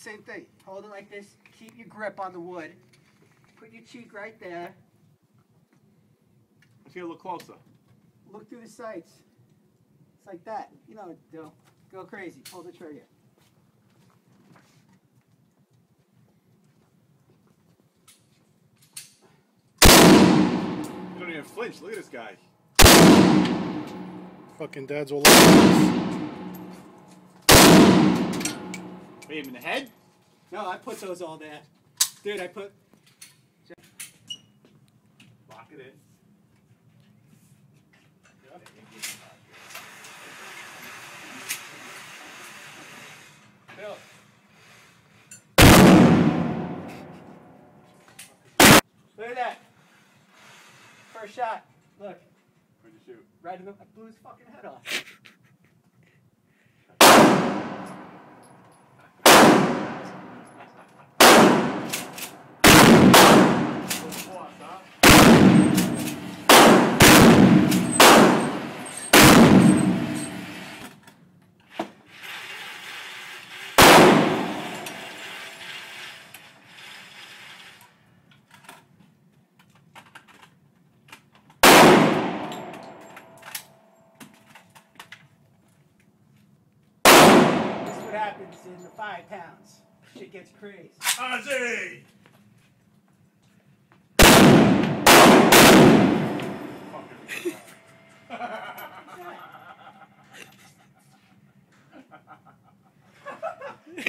same thing. Hold it like this. Keep your grip on the wood. Put your cheek right there. Let's get a little closer. Look through the sights. It's like that. You know what to do. Go crazy. Pull the trigger. You don't even flinch. Look at this guy. Fucking dads all over this. Hit him in the head? No, I put those all there. Dude, I put... Lock it in. Bill. Look at that. First shot. Look. Where'd you shoot? Right in the... I blew his fucking head off. What happens in the 5 pounds? Shit gets crazy. Ozzy!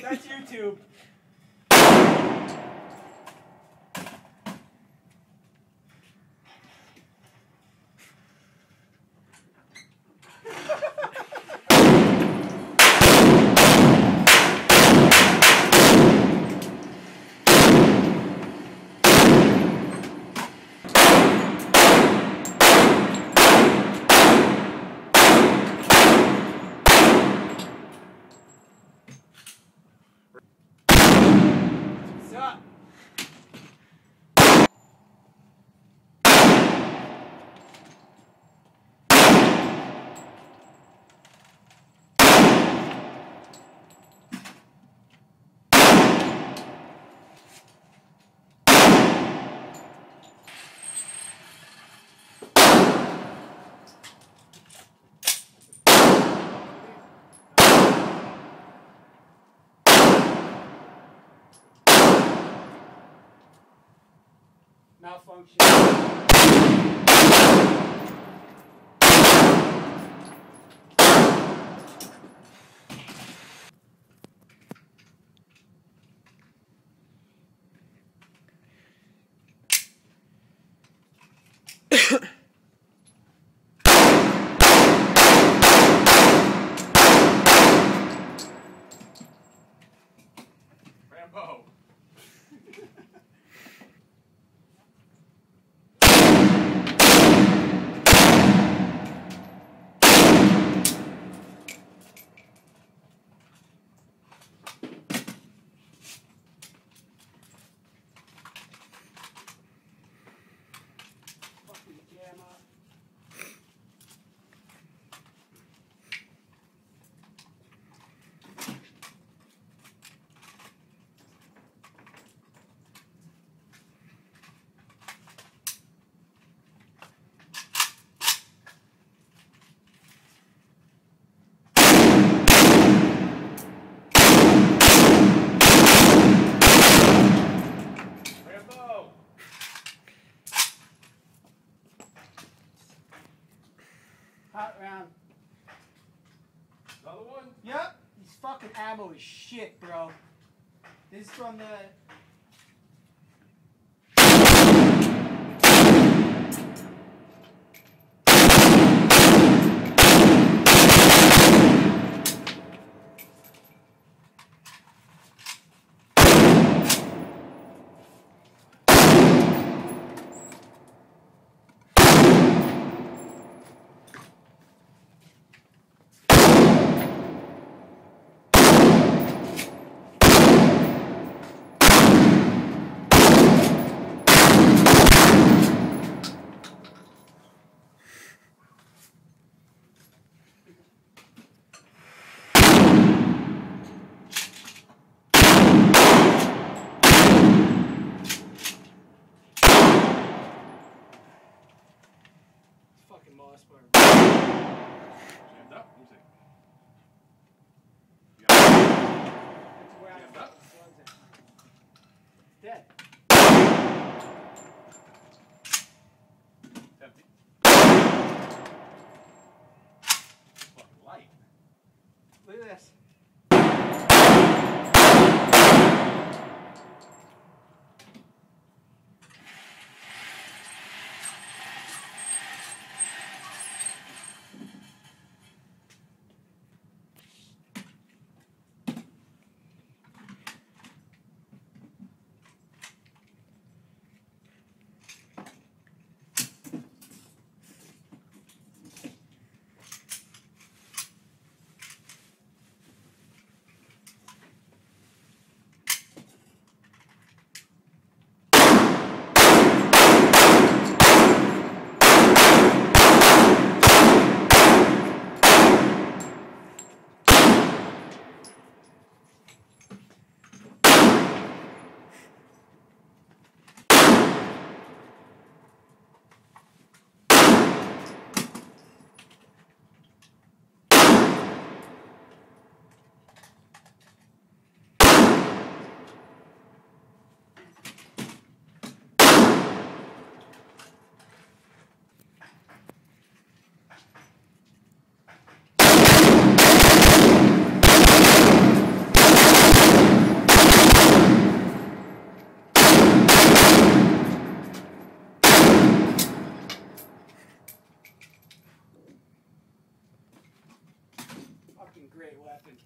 That's YouTube. What's up? Malfunction. Rambo. Fucking jam up. Rambo. Hot round. Another one? Yep. These fucking ammo is shit, bro. This is from the... crossbar. Jammed up. Let me see. You got it? That's where I Jammed got up? the slugs at. Dead. It's empty. It's fucking light. Look at this. Fucking great weapon.